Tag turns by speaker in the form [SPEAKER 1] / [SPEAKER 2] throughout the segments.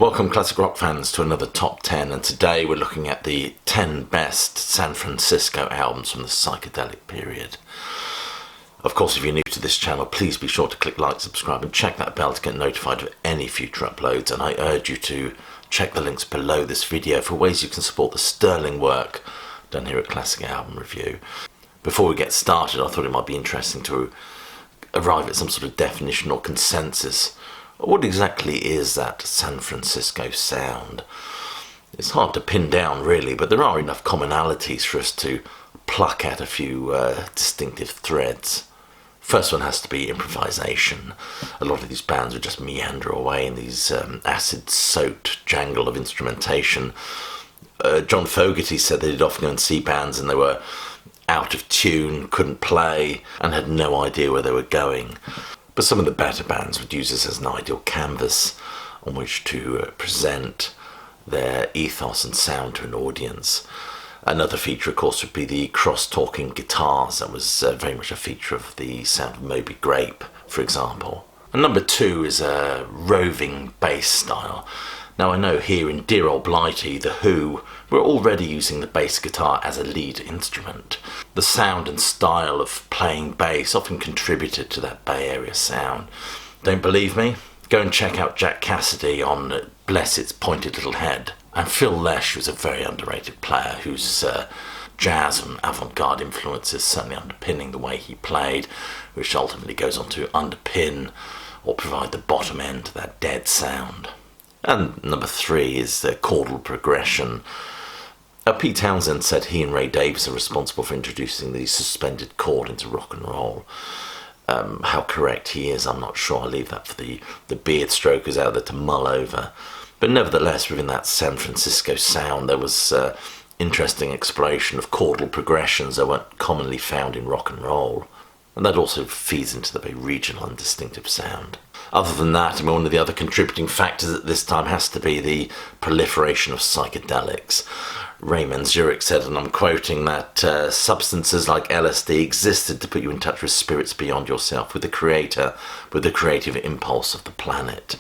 [SPEAKER 1] Welcome classic rock fans to another top 10, and today we're looking at the 10 best San Francisco albums from the psychedelic period. Of course, if you're new to this channel, please be sure to click like, subscribe and check that bell to get notified of any future uploads, and I urge you to check the links below this video for ways you can support the sterling work done here at Classic Album Review. Before we get started, I thought it might be interesting to arrive at some sort of definition or consensus. What exactly is that San Francisco sound? It's hard to pin down really, but there are enough commonalities for us to pluck at a few distinctive threads. First one has to be improvisation. A lot of these bands would just meander away in these acid-soaked jangle of instrumentation. John Fogerty said that he'd often go and see bands and they were out of tune, couldn't play, and had no idea where they were going. But some of the better bands would use this as an ideal canvas on which to present their ethos and sound to an audience. Another feature, of course, would be the cross-talking guitars. That was very much a feature of the sound of Moby Grape, for example. And number two is a roving bass style. Now, I know here in dear old Blighty, The Who, we're already using the bass guitar as a lead instrument. The sound and style of playing bass often contributed to that Bay Area sound. Don't believe me? Go and check out Jack Cassidy on Bless Its Pointed Little Head. And Phil Lesh was a very underrated player whose jazz and avant-garde influences certainly underpinning the way he played, which ultimately goes on to underpin or provide the bottom end to that dead sound. And number three is the chordal progression. Pete Townsend said he and Ray Davies are responsible for introducing the suspended chord into rock and roll. How correct he is, I'm not sure. I'll leave that for the beard strokers out there to mull over. But nevertheless, within that San Francisco sound, there was interesting exploration of chordal progressions that weren't commonly found in rock and roll. And that also feeds into the very regional and distinctive sound. Other than that, one of the other contributing factors at this time has to be the proliferation of psychedelics. Ray Manzurek said, and I'm quoting, that substances like LSD existed to put you in touch with spirits beyond yourself, with the creator, with the creative impulse of the planet.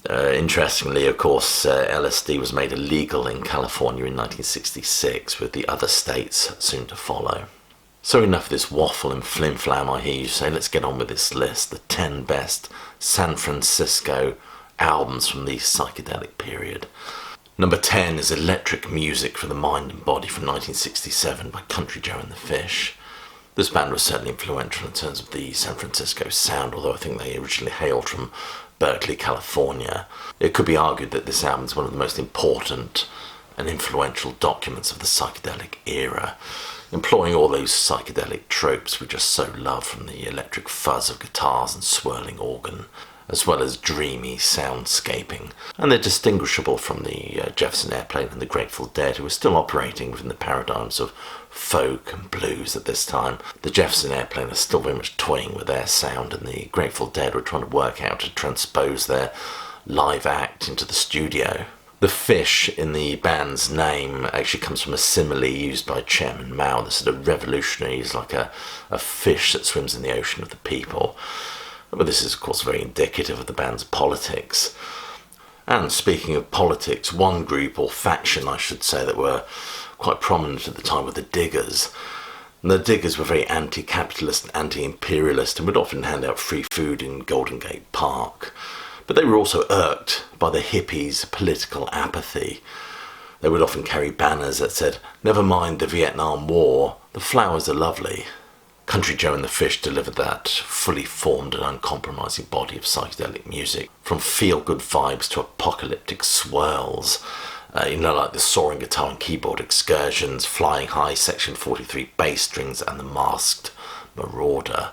[SPEAKER 1] Interestingly, of course, LSD was made illegal in California in 1966, with the other states soon to follow. So enough of this waffle and flim-flam, I hear you say. Let's get on with this list. The 10 best San Francisco albums from the psychedelic period. Number 10 is Electric Music for the Mind and Body from 1967 by Country Joe and the Fish. This band was certainly influential in terms of the San Francisco sound, although I think they originally hailed from Berkeley, California. It could be argued that this album is one of the most important and influential documents of the psychedelic era, employing all those psychedelic tropes we just so love, from the electric fuzz of guitars and swirling organ, as well as dreamy soundscaping. And they're distinguishable from the Jefferson Airplane and the Grateful Dead, who were still operating within the paradigms of folk and blues at this time. The Jefferson Airplane are still very much toying with their sound, and the Grateful Dead were trying to work out to transpose their live act into the studio. The fish in the band's name actually comes from a simile used by Chairman Mao. The sort of revolutionary is like a fish that swims in the ocean of the people. But this is, of course, very indicative of the band's politics. And speaking of politics, one group, or faction, I should say, that were quite prominent at the time were the Diggers. And the Diggers were very anti-capitalist and anti-imperialist and would often hand out free food in Golden Gate Park. But they were also irked by the hippies' political apathy. They would often carry banners that said, "Never mind the Vietnam War, the flowers are lovely." Country Joe and the Fish delivered that fully formed and uncompromising body of psychedelic music, from feel-good vibes to apocalyptic swirls, like the soaring guitar and keyboard excursions, Flying High, Section 43 bass strings, and the Masked Marauder.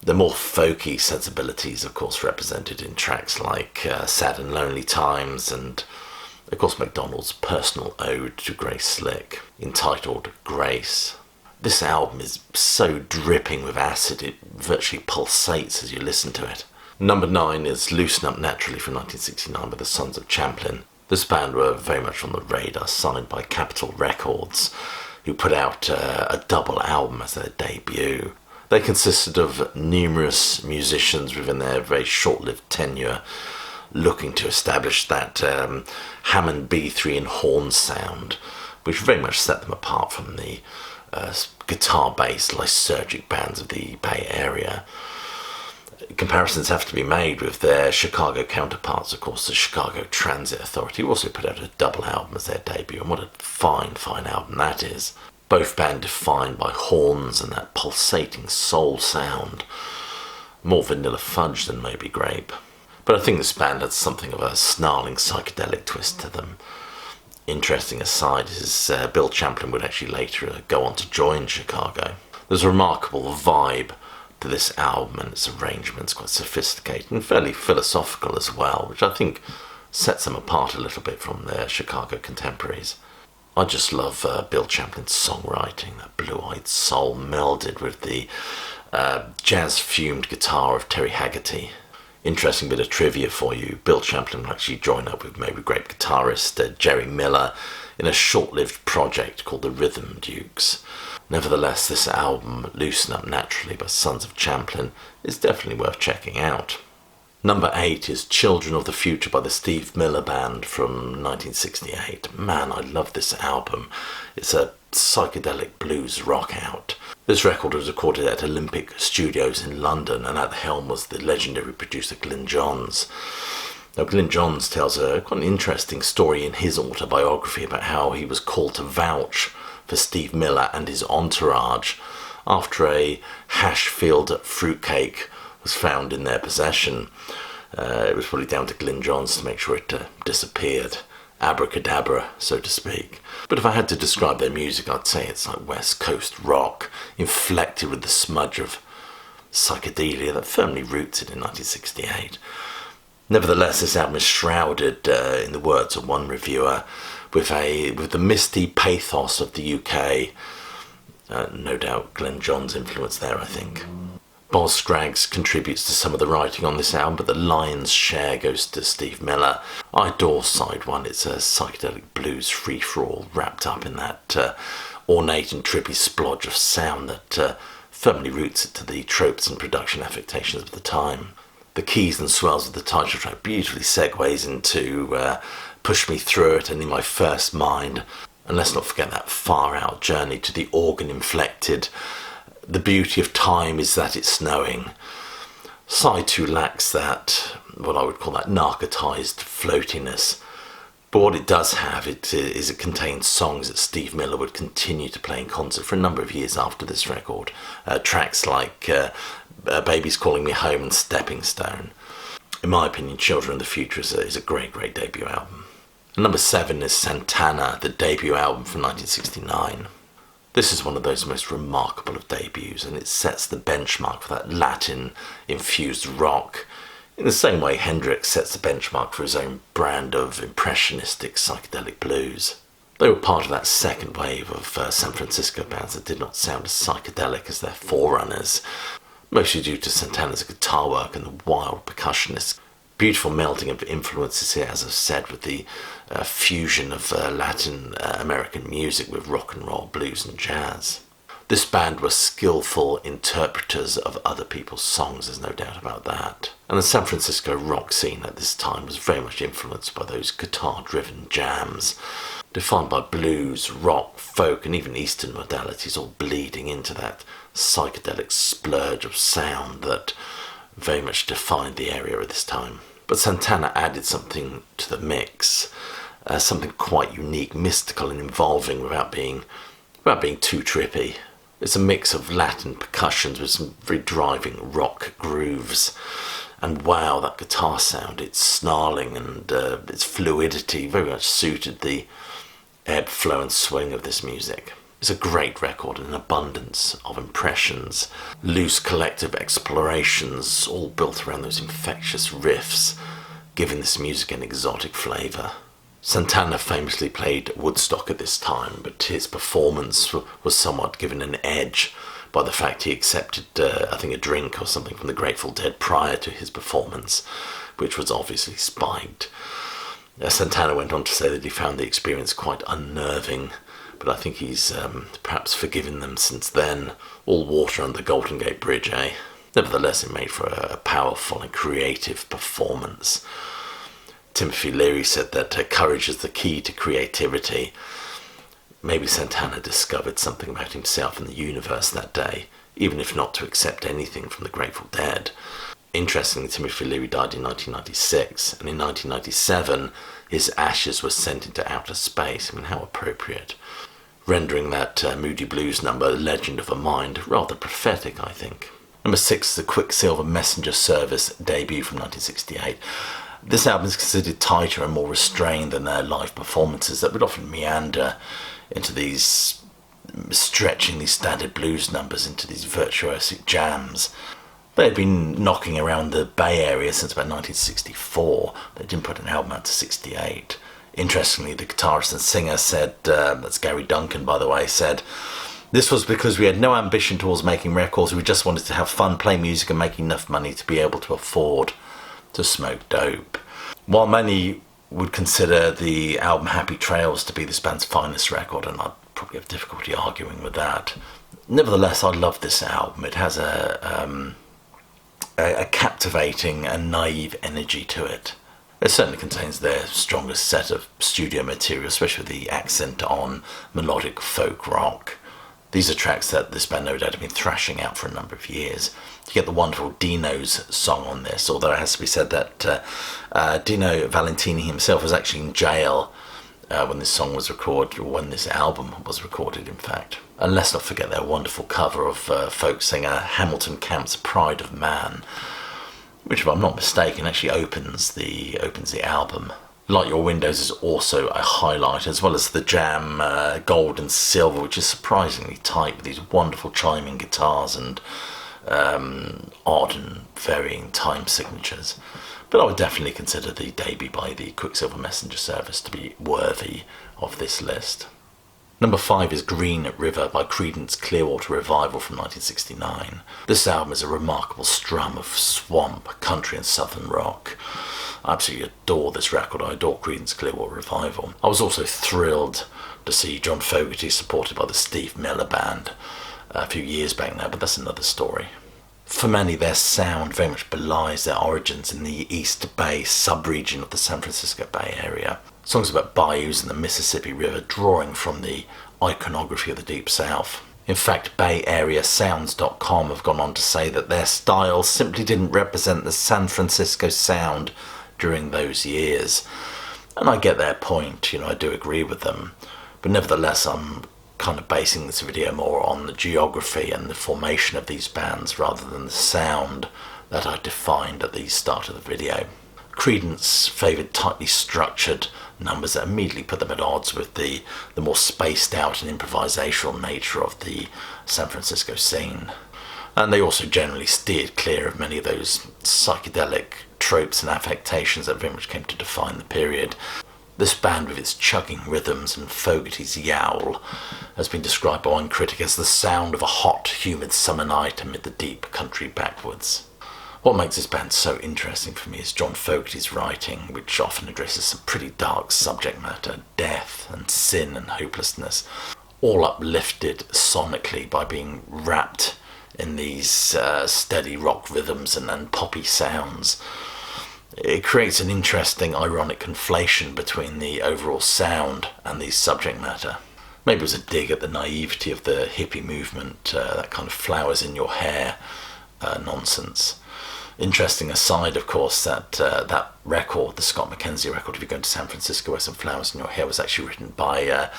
[SPEAKER 1] The more folky sensibilities, of course, represented in tracks like Sad and Lonely Times and, of course, MacDonald's personal ode to Grace Slick, entitled Grace. This album is so dripping with acid, it virtually pulsates as you listen to it. Number 9 is Loosen Up Naturally from 1969 by the Sons of Champlin. This band were very much on the radar, signed by Capitol Records, who put out a double album as their debut. They consisted of numerous musicians within their very short-lived tenure, looking to establish that Hammond B3 and horn sound, which very much set them apart from the guitar-based lysergic bands of the Bay Area. Comparisons have to be made with their Chicago counterparts, of course, the Chicago Transit Authority, who also put out a double album as their debut, and what a fine, fine album that is. Both bands defined by horns and that pulsating soul sound. More vanilla fudge than Moby Grape. But I think this band had something of a snarling psychedelic twist to them. Interesting aside is Bill Champlin would actually later go on to join Chicago. There's a remarkable vibe to this album and its arrangements, quite sophisticated and fairly philosophical as well, which I think sets them apart a little bit from their Chicago contemporaries. I just love Bill Champlin's songwriting, that blue-eyed soul melded with the jazz-fumed guitar of Terry Haggerty. Interesting bit of trivia for you, Bill Champlin actually joined up with Moby Grape guitarist Jerry Miller in a short-lived project called the Rhythm Dukes. Nevertheless, this album, Loosen Up Naturally by Sons of Champlin, is definitely worth checking out. Number 8 is Children of the Future by the Steve Miller Band from 1968. Man, I love this album. It's a psychedelic blues rock out. This record was recorded at Olympic Studios in London, and at the helm was the legendary producer Glyn Johns. Now, Glyn Johns tells quite an interesting story in his autobiography about how he was called to vouch for Steve Miller and his entourage after a hash-filled fruitcake was found in their possession. It was probably down to Glyn Johns to make sure it disappeared. Abracadabra, so to speak. But if I had to describe their music, I'd say it's like West Coast rock, inflected with the smudge of psychedelia that firmly roots it in 1968. Nevertheless, this album is shrouded, in the words of one reviewer, with the misty pathos of the UK. No doubt Glyn Johns' influence there, I think. Boz Scaggs contributes to some of the writing on this album, but the lion's share goes to Steve Miller. I adore side 1. It's a psychedelic blues free-for-all wrapped up in that ornate and trippy splodge of sound that firmly roots it to the tropes and production affectations of the time. The keys and swells of the title track beautifully segues into Push Me Through It and In My First Mind. And let's not forget that far-out journey to the organ-inflected The Beauty of Time Is That It's Snowing. Side 2 lacks that, what I would call that narcotized floatiness. But what it does have it contains songs that Steve Miller would continue to play in concert for a number of years after this record. Tracks like Baby's Calling Me Home and Stepping Stone. In my opinion, Children of the Future is a great, great debut album. And number 7 is Santana, the debut album from 1969. This is one of those most remarkable of debuts, and it sets the benchmark for that Latin-infused rock, in the same way Hendrix sets the benchmark for his own brand of impressionistic psychedelic blues. They were part of that second wave of San Francisco bands that did not sound as psychedelic as their forerunners, mostly due to Santana's guitar work and the wild percussionist. Beautiful melding of influences here, as I've said, with the fusion of Latin American music with rock and roll, blues and jazz. This band were skillful interpreters of other people's songs, there's no doubt about that. And the San Francisco rock scene at this time was very much influenced by those guitar-driven jams, defined by blues, rock, folk and even Eastern modalities, all bleeding into that psychedelic splurge of sound that very much defined the area at this time. But Santana added something to the mix, something quite unique, mystical and involving without being too trippy. It's a mix of Latin percussions with some very driving rock grooves. And wow, that guitar sound, its snarling and its fluidity very much suited the ebb, flow and swing of this music. It's a great record, an abundance of impressions, loose collective explorations, all built around those infectious riffs, giving this music an exotic flavour. Santana famously played Woodstock at this time, but his performance was somewhat given an edge by the fact he accepted, I think, a drink or something from the Grateful Dead prior to his performance, which was obviously spiked. Santana went on to say that he found the experience quite unnerving, but I think he's perhaps forgiven them since then. All water under the Golden Gate Bridge, eh? Nevertheless, it made for a powerful and creative performance. Timothy Leary said that courage is the key to creativity. Maybe Santana discovered something about himself and the universe that day, even if not to accept anything from the Grateful Dead. Interestingly, Timothy Leary died in 1996, and in 1997 his ashes were sent into outer space. I mean, how appropriate. Rendering that Moody Blues number, Legend of a Mind, rather prophetic, I think. Number 6, the Quicksilver Messenger Service debut from 1968. This album is considered tighter and more restrained than their live performances that would often meander into these, stretching these standard blues numbers into these virtuosic jams. They had been knocking around the Bay Area since about 1964. They didn't put an album out to 68. Interestingly, the guitarist and singer said, that's Gary Duncan by the way, said, "This was because we had no ambition towards making records. We just wanted to have fun, play music and make enough money to be able to afford to smoke dope." While many would consider the album Happy Trails to be this band's finest record, and I'd probably have difficulty arguing with that, nevertheless I love this album. It has a captivating and naive energy to it. It certainly contains their strongest set of studio material, especially with the accent on melodic folk rock. These are tracks that this band no doubt have been thrashing out for a number of years. You get the wonderful Dino's song on this, although it has to be said that Dino Valentini himself was actually in jail when this song was recorded, or when this album was recorded, in fact. And let's not forget their wonderful cover of folk singer Hamilton Camp's Pride of Man, which, if I'm not mistaken, actually opens the album. Light Your Windows is also a highlight, as well as the jam Gold and Silver, which is surprisingly tight with these wonderful chiming guitars and odd and varying time signatures. But I would definitely consider the debut by the Quicksilver Messenger Service to be worthy of this list. Number 5 is Green River by Creedence Clearwater Revival from 1969. This album is a remarkable strum of swamp, country and southern rock. I absolutely adore this record. I adore Creedence Clearwater Revival. I was also thrilled to see John Fogerty supported by the Steve Miller Band a few years back now, but that's another story. For many, their sound very much belies their origins in the East Bay sub-region of the San Francisco Bay Area. Songs about bayous and the Mississippi River drawing from the iconography of the Deep South. In fact, BayAreaSounds.com have gone on to say that their style simply didn't represent the San Francisco sound during those years. And I get their point, I do agree with them. But nevertheless, I'm kind of basing this video more on the geography and the formation of these bands rather than the sound that I defined at the start of the video. Creedence favoured tightly structured numbers that immediately put them at odds with the more spaced out and improvisational nature of the San Francisco scene. And they also generally steered clear of many of those psychedelic tropes and affectations that very much came to define the period. This band, with its chugging rhythms and Fogerty's yowl, has been described by one critic as the sound of a hot, humid summer night amid the deep country backwoods. What makes this band so interesting for me is John Fogerty's writing, which often addresses some pretty dark subject matter, death and sin and hopelessness, all uplifted sonically by being wrapped in these steady rock rhythms and poppy sounds. It creates an interesting, ironic conflation between the overall sound and the subject matter. Maybe it was a dig at the naivety of the hippie movement, that kind of flowers in your hair nonsense. Interesting aside, of course, that that record, the Scott McKenzie record, If You're Going to San Francisco, Wear Some Flowers in Your Hair, was actually written by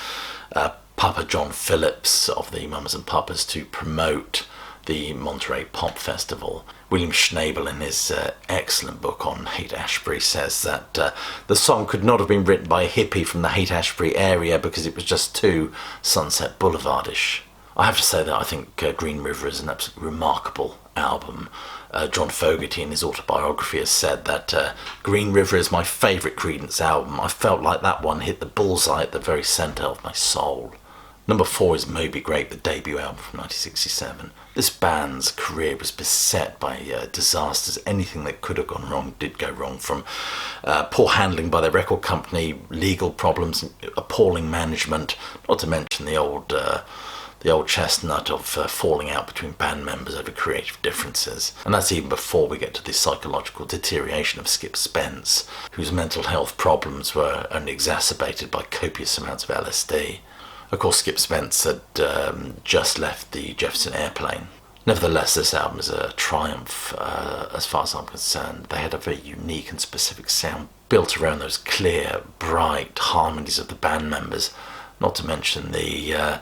[SPEAKER 1] Papa John Phillips of the Mamas and Papas to promote the Monterey Pop Festival. William Schnabel, in his excellent book on Haight-Ashbury, says that the song could not have been written by a hippie from the Haight-Ashbury area because it was just too Sunset Boulevardish. I have to say that I think Green River is an absolutely remarkable album. John Fogerty, in his autobiography, has said that Green River is my favourite Creedence album. I felt like that one hit the bullseye at the very centre of my soul. Number 4 is Moby Grape, the debut album from 1967. This band's career was beset by disasters. Anything that could have gone wrong did go wrong, from poor handling by their record company, legal problems, appalling management, not to mention the old the old chestnut of falling out between band members over creative differences. And that's even before we get to the psychological deterioration of Skip Spence, whose mental health problems were only exacerbated by copious amounts of LSD. Of course, Skip Spence had just left the Jefferson Airplane. Nevertheless, this album is a triumph as far as I'm concerned. They had a very unique and specific sound built around those clear, bright harmonies of the band members, not to mention the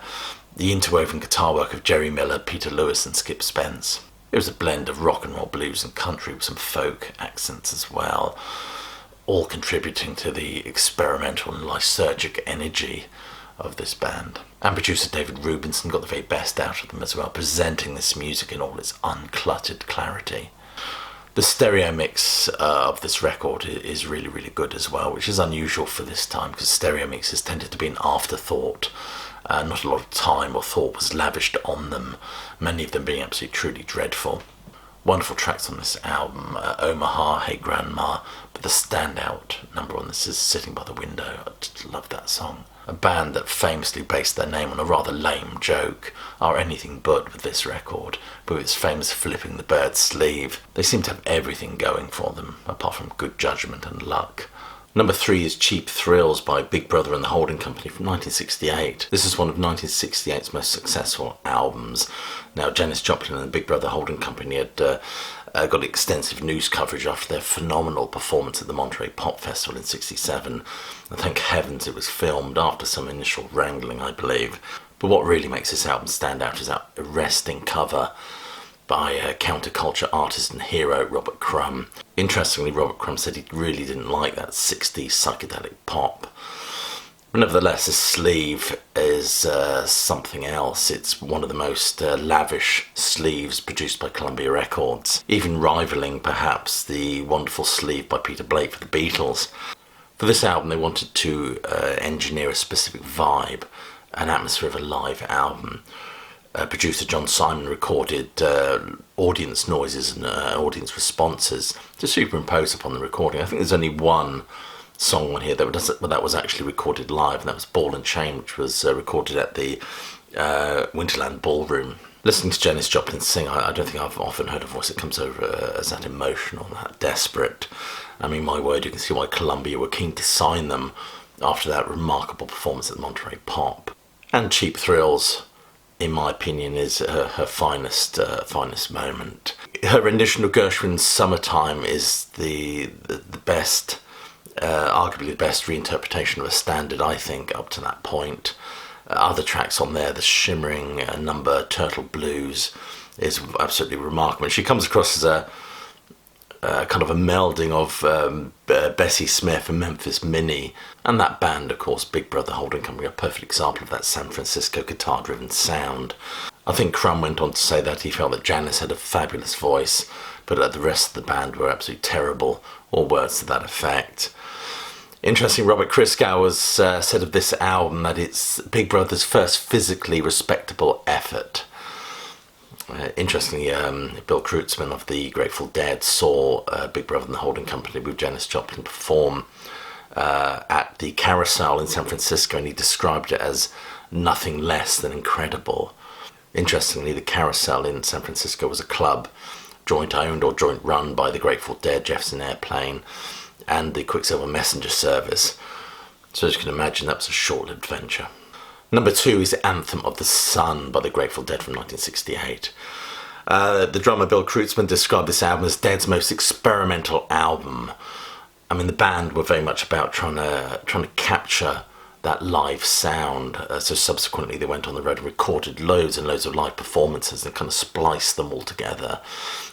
[SPEAKER 1] interwoven guitar work of Jerry Miller, Peter Lewis and Skip Spence. It was a blend of rock and roll, blues and country with some folk accents as well, all contributing to the experimental and lysergic energy of this band. And producer David Rubinson got the very best out of them as well, presenting this music in all its uncluttered clarity. The stereo mix of this record is really, really good as well, which is unusual for this time because stereo mixes tended to be an afterthought. Not a lot of time or thought was lavished on them, many of them being absolutely truly dreadful. Wonderful tracks on this album, Omaha, Hey Grandma, but the standout number on this is Sitting by the Window. I just love that song. A band that famously based their name on a rather lame joke are anything but with this record, but with its famous flipping the bird's sleeve. They seem to have everything going for them, apart from good judgment and luck. Number 3 is Cheap Thrills by Big Brother and the Holding Company from 1968. This is one of 1968's most successful albums. Now, Janis Joplin and the Big Brother Holding Company had got extensive news coverage after their phenomenal performance at the Monterey Pop Festival in 1967. And thank heavens it was filmed after some initial wrangling, I believe. But what really makes this album stand out is that arresting cover by counterculture artist and hero Robert Crumb. Interestingly, Robert Crumb said he really didn't like that 60s psychedelic pop. But nevertheless, this sleeve is something else. It's one of the most lavish sleeves produced by Columbia Records, even rivaling perhaps the wonderful sleeve by Peter Blake for the Beatles. For this album, they wanted to engineer a specific vibe, an atmosphere of a live album. Producer John Simon recorded audience noises and audience responses to superimpose upon the recording. I think there's only one song on here that was actually recorded live, and that was Ball and Chain, which was recorded at the Winterland Ballroom. Listening to Janis Joplin sing, I don't think I've often heard a voice that comes over as that emotional, that desperate. I mean, my word, you can see why Columbia were keen to sign them after that remarkable performance at the Monterey Pop. And Cheap Thrills, in my opinion, is her finest moment. Her rendition of Gershwin's Summertime is the best, arguably the best reinterpretation of a standard, I think, up to that point. Other tracks on there, the shimmering number Turtle Blues, is absolutely remarkable. And she comes across as a kind of a melding of Bessie Smith and Memphis Minnie, and that band, of course, Big Brother Holding Company, a perfect example of that San Francisco guitar-driven sound. I think Crumb went on to say that he felt that Janis had a fabulous voice, but that the rest of the band were absolutely terrible, or words to that effect. Interesting, Robert Christgau has said of this album that it's Big Brother's first physically respectable effort. Interestingly, Bill Kreutzmann of the Grateful Dead saw Big Brother and the Holding Company with Janis Joplin perform at the Carousel in San Francisco, and he described it as nothing less than incredible. Interestingly, the Carousel in San Francisco was a club joint owned or joint run by the Grateful Dead, Jefferson Airplane, and the Quicksilver messenger service. So as you can imagine, that was a short-lived venture. Number 2 is Anthem of the Sun by the Grateful Dead from 1968. The drummer Bill Kreutzmann described this album as Dead's most experimental album. I mean, the band were very much about trying to capture that live sound. So subsequently they went on the road and recorded loads and loads of live performances and kind of spliced them all together.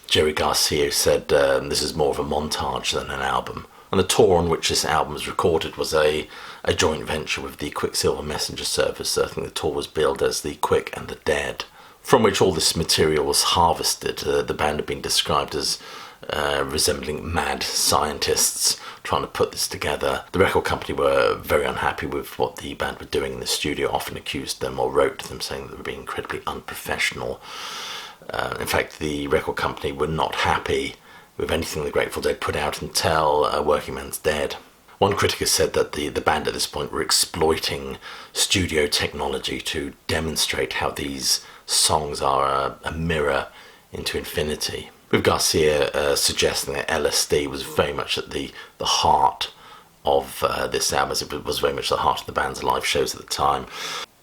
[SPEAKER 1] Jerry Garcia said this is more of a montage than an album. And the tour on which this album was recorded was a joint venture with the Quicksilver messenger service. I think the tour was billed as the Quick and the Dead, from which all this material was harvested. The band had been described as resembling mad scientists trying to put this together. The record company were very unhappy with what the band were doing in the studio, often accused them or wrote to them saying that they were being incredibly unprofessional. In fact, the record company were not happy with anything the Grateful Dead put out until Working Man's Dead. One critic has said that the band at this point were exploiting studio technology to demonstrate how these songs are a mirror into infinity. With Garcia suggesting that LSD was very much at the heart of this album, as it was very much the heart of the band's live shows at the time.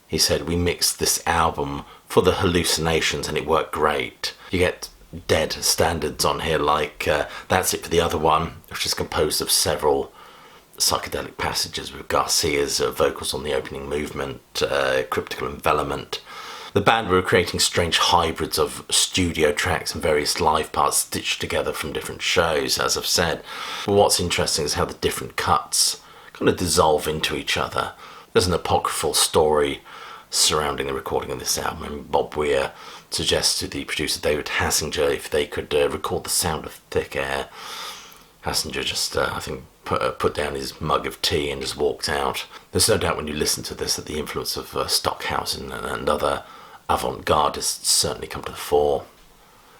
[SPEAKER 1] He said, "We mixed this album for the hallucinations and it worked great. You get dead standards on here like That's It for the Other One, which is composed of several psychedelic passages with Garcia's vocals on the opening movement, cryptical envelopment. The band were creating strange hybrids of studio tracks and various live parts stitched together from different shows, as I've said. But what's interesting is how the different cuts kind of dissolve into each other. There's an apocryphal story surrounding the recording of this album, and Bob Weir suggests to the producer David Hassinger if they could record the sound of thick air. Hassinger just, I think, put down his mug of tea and just walked out. There's no doubt when you listen to this that the influence of Stockhausen and other avant-gardists certainly come to the fore.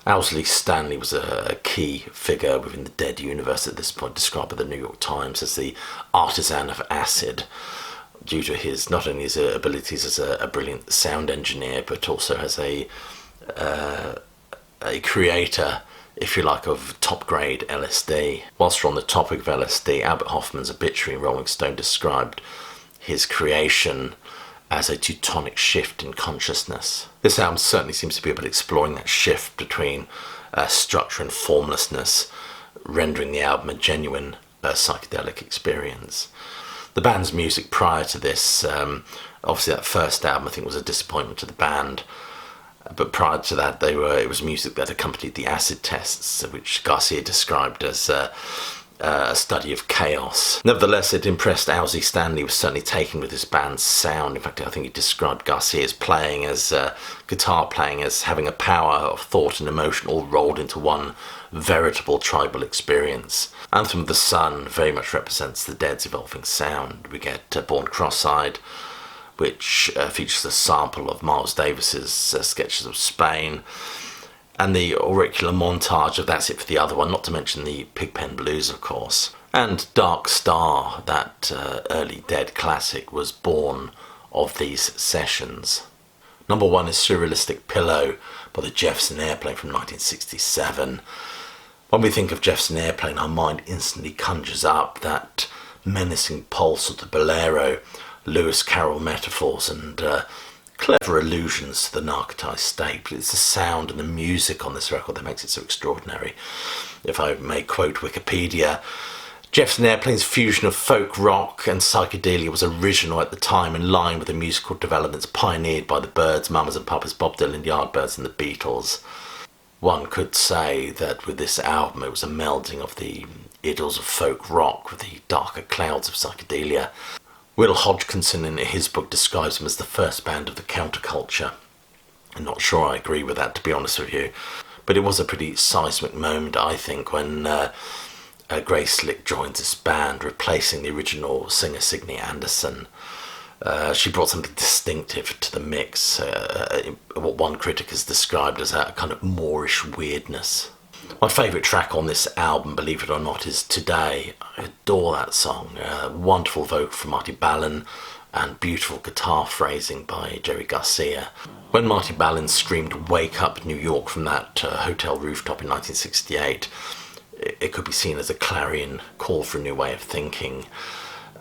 [SPEAKER 1] Owsley Stanley was a key figure within the Dead universe at this point, described by the New York Times as the artisan of acid, due to his not only his abilities as a brilliant sound engineer, but also as a creator, if you like, of top-grade LSD. Whilst we're on the topic of LSD, Albert Hoffman's obituary in Rolling Stone described his creation as a Teutonic shift in consciousness. This album certainly seems to be about exploring that shift between structure and formlessness, rendering the album a genuine psychedelic experience. The band's music prior to this, obviously that first album I think was a disappointment to the band, but prior to that it was music that accompanied the acid tests, which Garcia described as a study of chaos. Nevertheless, it impressed Owsley Stanley, was certainly taken with this band's sound. In fact, I think he described Garcia's playing as guitar playing as having a power of thought and emotion all rolled into one veritable tribal experience. Anthem of the Sun very much represents the Dead's evolving sound. We get Born Cross-Eyed, which features a sample of Miles Davis's Sketches of Spain, and the auricular montage of That's It for the Other One, not to mention the Pigpen Blues, of course. And Dark Star, that early Dead classic, was born of these sessions. Number one is Surrealistic Pillow by the Jefferson Airplane from 1967. When we think of Jefferson Airplane, our mind instantly conjures up that menacing pulse of the bolero, Lewis Carroll metaphors, and clever allusions to the narcotized state, but it's the sound and the music on this record that makes it so extraordinary. If I may quote Wikipedia, Jefferson Airplane's fusion of folk rock and psychedelia was original at the time, in line with the musical developments pioneered by the Byrds, Mamas and Papas, Bob Dylan, Yardbirds and the Beatles. One could say that with this album it was a melding of the idyls of folk rock with the darker clouds of psychedelia. Will Hodgkinson in his book describes them as the first band of the counterculture. I'm not sure I agree with that, to be honest with you, but it was a pretty seismic moment, I think, when Grace Slick joins this band, replacing the original singer Signe Anderson. She brought something distinctive to the mix, what one critic has described as a kind of Moorish weirdness. My favourite track on this album, believe it or not, is Today. I adore that song. Wonderful vocal from Marty Balin and beautiful guitar phrasing by Jerry Garcia. When Marty Balin screamed "Wake Up New York" from that hotel rooftop in 1968, it could be seen as a clarion call for a new way of thinking.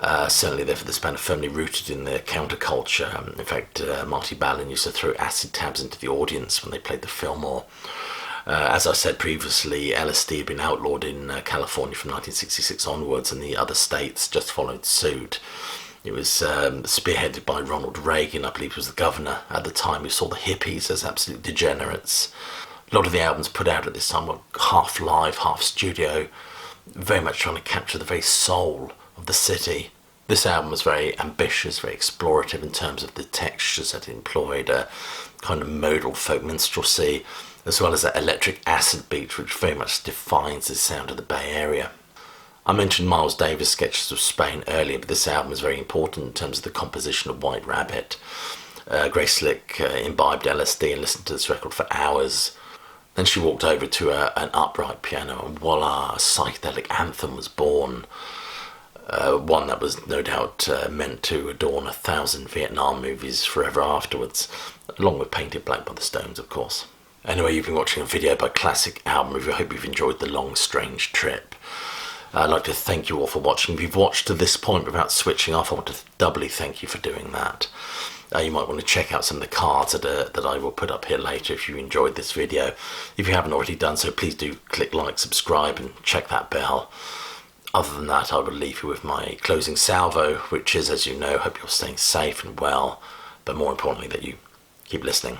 [SPEAKER 1] Certainly therefore this band are firmly rooted in the counterculture. In fact, Marty Balin used to throw acid tabs into the audience when they played the Fillmore. As I said previously, LSD had been outlawed in California from 1966 onwards, and the other states just followed suit. It was spearheaded by Ronald Reagan, I believe he was the governor at the time, who saw the hippies as absolute degenerates. A lot of the albums put out at this time were half live, half studio, very much trying to capture the very soul of the city. This album was very ambitious, very explorative in terms of the textures that it employed, a kind of modal folk minstrelsy, as well as that electric acid beat which very much defines the sound of the Bay Area. I mentioned Miles Davis' Sketches of Spain earlier, but this album is very important in terms of the composition of White Rabbit. Grace Slick imbibed LSD and listened to this record for hours. Then she walked over to an upright piano and voila, a psychedelic anthem was born. One that was no doubt meant to adorn 1,000 Vietnam movies forever afterwards, along with Painted Black by the Stones, of course. Anyway, you've been watching a video by Classic Album Review. I hope you've enjoyed the long, strange trip. I'd like to thank you all for watching. If you've watched to this point without switching off, I want to doubly thank you for doing that. You might want to check out some of the cards that I will put up here later if you enjoyed this video. If you haven't already done so, please do click like, subscribe and check that bell. Other than that, I will leave you with my closing salvo, which is, as you know, hope you're staying safe and well, but more importantly that you keep listening.